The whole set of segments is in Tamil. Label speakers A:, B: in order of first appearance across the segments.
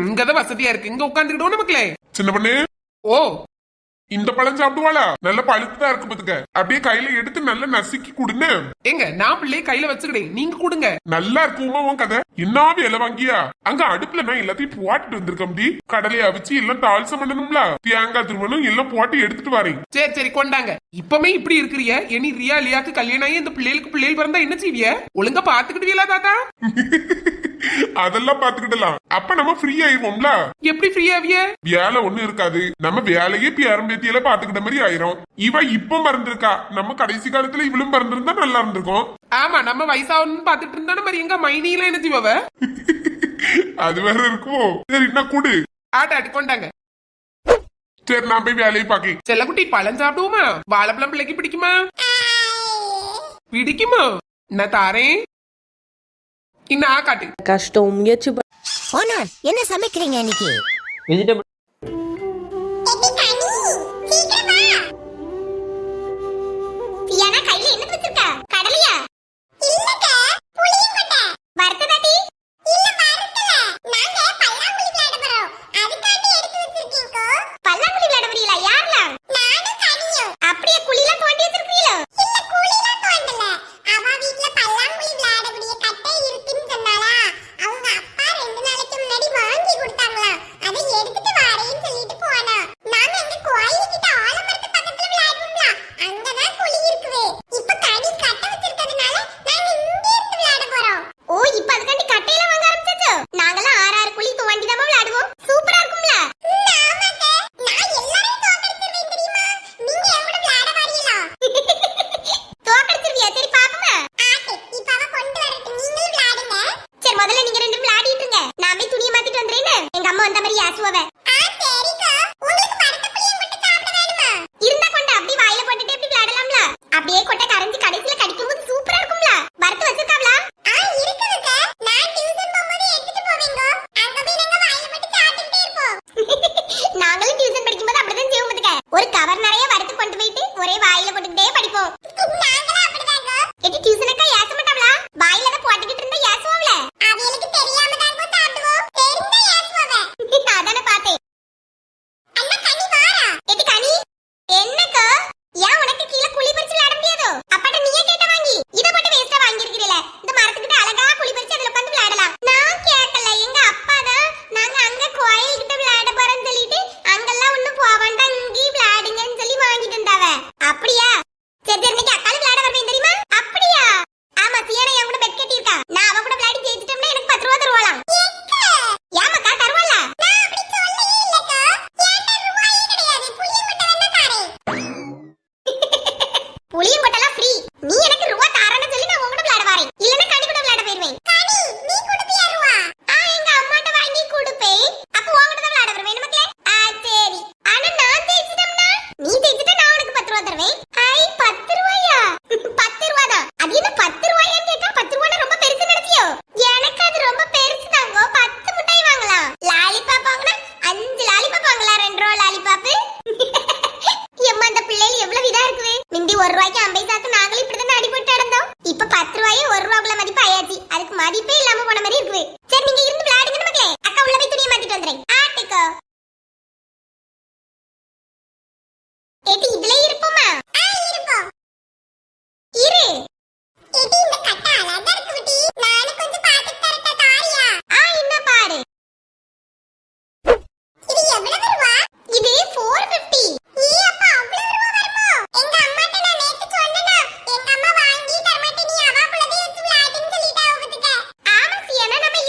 A: இங்கதான் வசதியா இருக்கு, இங்க உட்காந்துக்கிட்டோம் நமக்குலே.
B: சின்ன பண்ணு,
A: ஓ
B: இந்த பழம் சாப்பிடுவாளா? நல்ல பழுத்துதான் இருக்கு பாத்துக்க. அப்படியே கையில எடுத்து நல்லா நசுக்கி கொடுங்க.
A: எங்க நான் பிள்ளைய கையில வச்சுக்கிட்டேன், நீங்க கொடுங்க.
B: நல்லா இருக்குமா உன் கதை? என்ன வேலை வாங்கியா? அங்க அடுப்புல நான் எல்லாத்தையும் போட்டுட்டு வந்திருக்கேன். கடலையை அவிச்சு எல்லாம் தாள்சம் பண்ணணும்ல, தேங்காய் திருமணம் எல்லாம் போட்டு எடுத்துட்டு வரேன்.
A: சரி சரி கொண்டாங்க. இப்பமே இப்படி இருக்கிறிய, இனி ரியா லியாக்கு கல்யாணம் ஆகி இந்த பிள்ளைகளுக்கு பிள்ளைகள் பிறந்தா என்ன செய்விய? ஒழுங்கா பாத்துக்கிடுவீங்களா தாத்தா?
B: அதெல்லாம் பாத்துக்கிடலாம். அப்ப நம்ம ஃப்ரீ ஆயிருவோம்ல.
A: எப்படி ஃப்ரீ ஆவிய?
B: வேலை ஒண்ணும் இருக்காது, நம்ம வேலையே பேரம்பேத்தியில பாத்துக்கிட்ட மாதிரி ஆயிரும். இவ இப்ப மறந்துருக்கா, நம்ம கடைசி காலத்துல இவளும் மறந்துருந்தா நல்லா இருந்திருக்கும்.
A: ஆமா, நம்ம வயசாகணும்னு பாத்துட்டு இருந்தா மாதிரி எங்க மைனியில என்ன செய்வ?
B: அது வேற இருக்கும். சரி நான் கூடு
A: ஆட்டாட்டி கொண்டாங்க.
B: சரி நான் போய் வேலையை பாக்கேன்.
A: செல்லக்குட்டி பழம் சாப்பிடுவோமா? வாழைப்பழம் பிள்ளைக்கு பிடிக்குமா? பிடிக்குமா? நான் தாரேன். இன்னும் காட்டு.
C: கஷ்டம் முயற்சி.
D: என்ன சமைக்கிறீங்க இன்னைக்கு?
E: வெஜிடபிள்.
F: நம்ம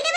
F: இது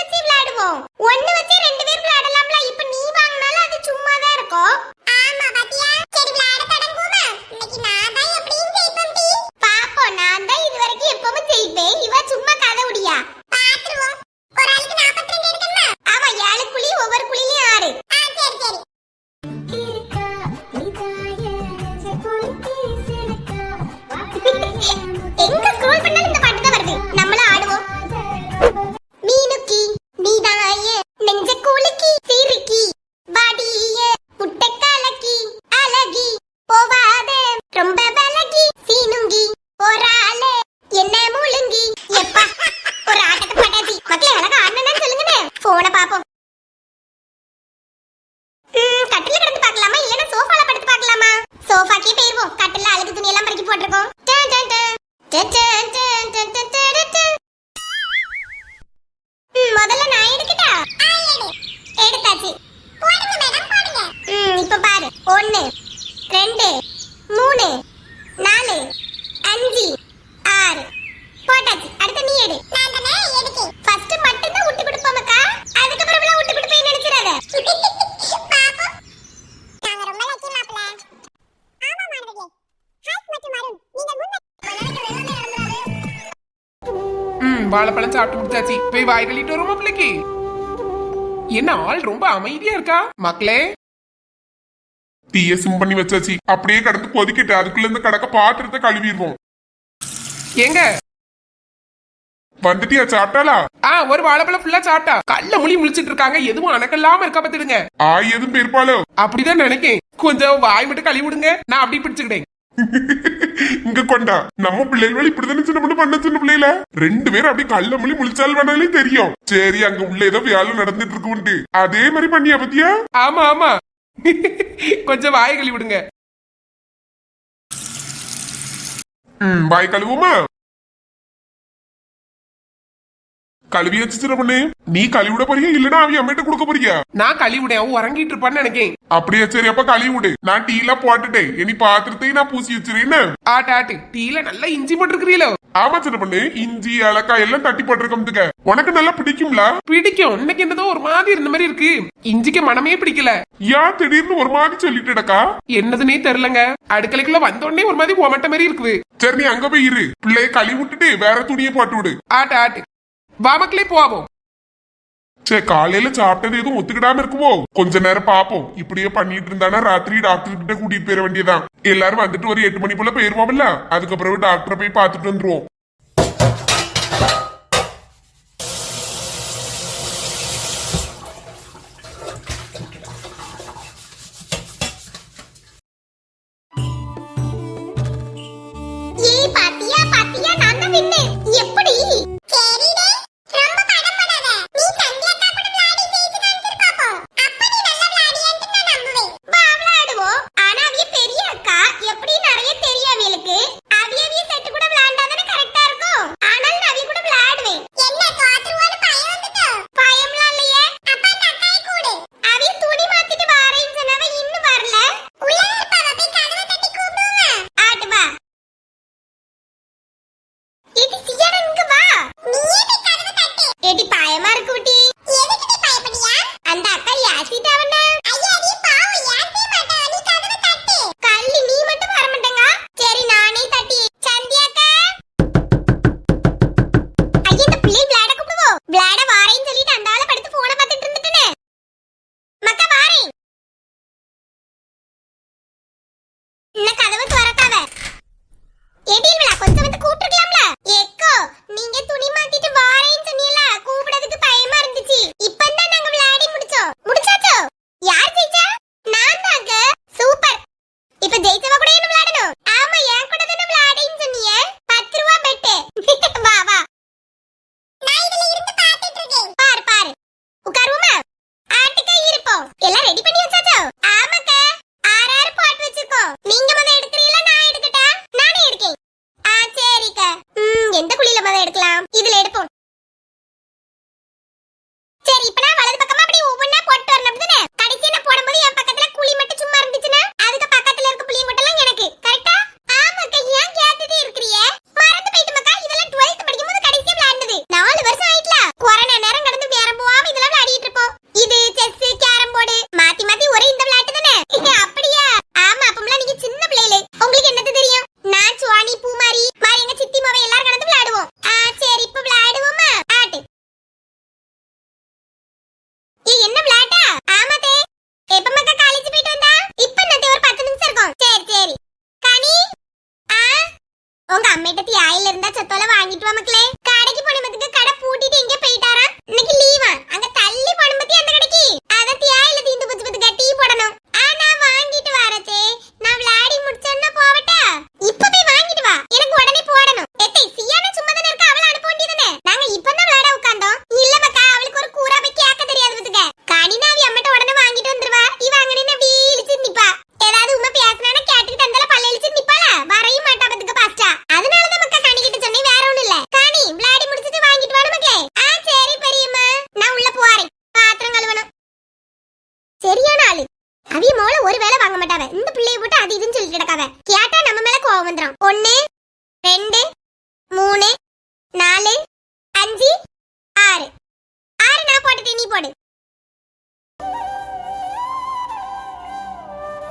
A: வாழைப்பழம் சாப்பிட்டு முடிச்சாச்சு. போய் வாய் கழிட்டு வருமா பிள்ளைக்கு? என்ன ஆள் ரொம்ப அமைதியா இருக்கா மக்களே?
B: டீயை சிம் பண்ணி வச்சாச்சு, அப்படியே கடந்து கொதிக்கிட்டு அதுக்குள்ள இருந்து கடக்க பாத்திரத்தை கழுவிடுவோம்.
A: ஏங்க
B: வந்துட்டியா? சாப்பிட்டாளா?
A: ஒரு வாழைப்பழம் ஃபுல்லா சாப்பிட்டா. கல்ல முழி முழிச்சிட்டு இருக்காங்க, எதுவும் அணக்கல்லாம இருக்கா பாத்துடுங்க.
B: எதுவும் பெருப்பாளோ?
A: அப்படிதான் நினைக்கேன். கொஞ்சம் வாய் மட்டும் கழுவி விடுங்க, நான் அப்படி பிடிச்சுக்கிட்டேன்.
B: இங்க கொண்டா நம்ம பிள்ளைகள் இப்படிதானே சின்ன பொண்ணு பண்ண சின்ன பிள்ளைல 2 பேரும் அப்படி கல்ல மொழி முழிச்சால் வேணாலே தெரியும். சரி, அங்க உள்ள ஏதோ வேலை நடந்துட்டு இருக்குன்ட்டு அதே மாதிரி பண்ணியா பத்தியா?
A: ஆமா ஆமா. கொஞ்சம் வாய் கழுவி விடுங்க.
B: வாய் கழுவுமா? கழுவி வச்சு சின்ன பொண்ணு, நீ கழுவிட போறியா இல்லன்னா அவ அம்மிட்ட கொடுக்க போறியா?
A: நான் கழுவி விடேன், அவன் உறங்கிட்டு இருப்பான்னு நினைக்கேன்.
B: அப்படியே சரி, அப்ப கழுவி விடு. நான் டீல போட்டுட்டேன், இனி பாத்திரத்தையும் நான் பூசி வச்சிருக்கேன்.
A: ஆட்டு டீல நல்லா இஞ்சி போட்டுருக்கீங்களோ?
B: ஆமா சின்ன பொண்ணு, இஞ்சி ஏலக்காய் எல்லாம் தட்டி போட்டிருக்கோம்துக்க. உனக்கு நல்லா பிடிக்கும்ல?
A: பிடிக்கும். இன்னைக்கு என்னதோ ஒரு மாதிரி இருந்த மாதிரி இருக்கு. இஞ்சிக்கு மனமே பிடிக்கல.
B: ஏன் திடீர்னு ஒரு மாதிரி சொல்லிட்டுடக்கா?
A: என்னதுன்னே தெரியலங்க. அடுக்கலைக்குள்ள வந்த உடனே ஒரு மாதிரி ஓமட்ட மாதிரி இருக்குது.
B: சரி, நீ அங்க போய் இரு, பிள்ளைய கழுவி விட்டுட்டு வேற துணியை போட்டு விடு.
A: ஆட்டு வா மக்களே போவோம்.
B: சரி, காலையில சாப்பிட்டது எதுவும் ஒத்துக்கிடாம இருக்குமோ? கொஞ்ச நேரம் பாப்போம். இப்படியே பண்ணிட்டு இருந்தானா ராத்திரி டாக்டர் கிட்ட கூட்டிட்டு போயிட வேண்டியதான். எல்லாரும் வந்துட்டு ஒரு 8 மணி போல போயிருவோம்ல, அதுக்கப்புறம் டாக்டரை போய் பாத்துட்டு வந்துருவோம்.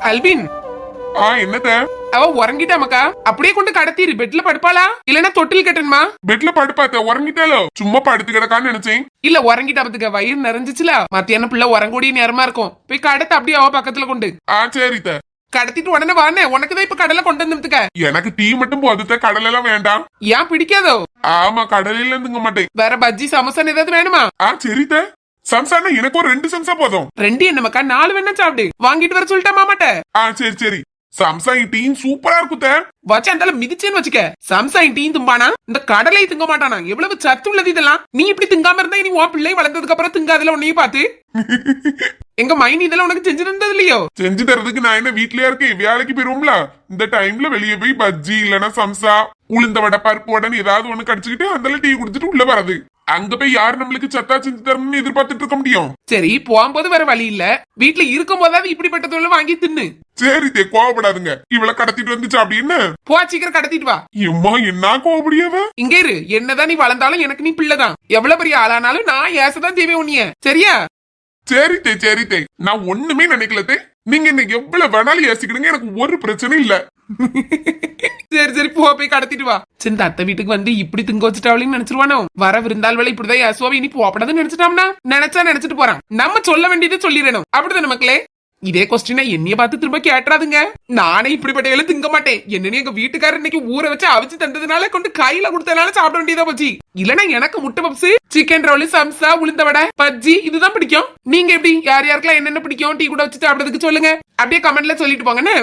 A: அல்வின்,
B: என்னத்த?
A: அவ உறங்கிட்டாமக்கா. அப்படியே கொண்டு கடத்திரு. பெட்ல படுப்பாளா இல்லன்னா தொட்டில் கட்டணுமா?
B: பெட்ல படுப்பாத்த உறங்கிட்டாலோ? சும்மா படுத்து கிடக்கான்னு நினைச்சேன்.
A: இல்ல உறங்கிட்டாமத்துக்க வயிறு நிறைஞ்சிச்சுல, மத்தியான பிள்ளை உறங்கக்கூடிய நேரமா இருக்கும். போய் கடத்த அப்படியே அவ பக்கத்துல கொண்டு
B: சரித்த.
A: கடத்திட்டு உடனே வானே. உனக்குதான் இப்ப கடலை கொண்டு வந்துக்க.
B: எனக்கு டீ மட்டும் போதுத்த, கடல் எல்லாம் வேண்டாம்.
A: ஏன் பிடிக்காதோ?
B: ஆமா, கடலையில இருந்துங்க மாட்டேன்.
A: வேற பஜ்ஜி சமோசா ஏதாவது வேணுமா?
B: சரித்த. சம்சானா எனக்கு ஒரு 2 சம்சா போதும்.
A: 2 என்னமாக்கா, 4 வேணா சாப்பிடு. வாங்கிட்டு வர சொல்லிட்டா மாமாட்ட.
B: சரி சரி. சம்சாங் டீ சூப்பரா இருக்குத்த.
A: வச்சு அந்த மிதிச்சேன்னு வச்சுக்க. சம்சாங் டீ தும்பானா, இந்த கடலை திங்க மாட்டானா. எவ்வளவு சத்து உள்ளது இதெல்லாம். நீ இப்படி திங்காம இருந்தா இனி உன் பிள்ளை வளர்ந்ததுக்கு அப்புறம் திங்காதுல உன்னையும் பார்த்து. எங்க மைனி இதெல்லாம் உனக்கு செஞ்சு தந்தது இல்லையோ?
B: செஞ்சு தரதுக்கு நான் என்ன வீட்லயே இருக்கேன், வேலைக்கு போயிருவோம்ல. இந்த டைம்ல வெளியே போய் பஜ்ஜி இல்லனா சம்சா, உளுந்த வடை, பருப்பு வடைன்னு ஏதாவது ஒண்ணு கடிச்சுக்கிட்டு அந்த டீ குடிச்சிட்டு உள்ள வரது. அங்க போய் யாரு நம்மளுக்கு சத்தா செஞ்சு தரணும்னு எதிர்பார்த்துட்டு இருக்க முடியும்?
A: சரி, போகும்போது வேற வழி இல்ல. வீட்டுல இருக்கும் போதாவது இப்படிப்பட்ட தொழில் வாங்கி தின்னு.
B: சரி தே, கோவப்படாதுங்க. இவள கடத்திட்டு வந்துச்சு அப்படின்னு
A: போ, சீக்கிரம் கடத்திட்டு வா.
B: எம்மா என்ன கோவப்படியாவ?
A: இங்க இரு. என்னதான் நீ வளர்ந்தாலும் எனக்கு நீ பிள்ளைதான். எவ்வளவு பெரிய ஆளானாலும் நான் ஏசதான் தேவை உன்னிய. சரியா?
B: சரி தே, சரி தே. நான் ஒண்ணுமே நினைக்கல தே. நீங்க என்ன எவ்வளவு வேணாலும் யோசிக்கணுங்க, எனக்கு ஒரு பிரச்சனை இல்ல.
A: சரி சரி, போ போய் கடத்திட்டு வா. சின்ன அத்தை வீட்டுக்கு வந்து இப்படி திங்க வச்சுட்டாவளின்னு நினைச்சிருவானோ. வர விருந்தாள் வேலை இப்படிதான் ஏசுவாவை இனி போப்படாதுன்னு நினைச்சிட்டாம்னா நினைச்சிட்டு போறான். நம்ம சொல்ல வேண்டியது சொல்லிடணும். அப்படிதானே மக்களே? இதே கொஸ்டினை என்னைய பார்த்து திரும்ப கேட்டுறாதுங்க. நானே இப்படிப்பட்ட வேலை திங்க மாட்டேன். என்னன்னு எங்க வீட்டுக்காரர் இன்னைக்கு ஊற வச்சு அவிச்சு தந்ததுனால கொண்டு கையில கொடுத்ததுனால சாப்பிட வேண்டியதா போச்சு. இல்லன்னா எனக்கு முட்டை பப்ஸ், சிக்கன் ரோல், சம்சா, உளுந்த வடை, பஜ்ஜி இதுதான் பிடிக்கும். நீங்க எப்படி யார் யாருக்கெல்லாம் என்னென்ன பிடிக்கும் டீ கூட வச்சு சாப்பிடுறதுக்கு சொல்லுங்க. அப்படியே கமெண்ட்ல சொல்லிட்டு போங்கன்னு.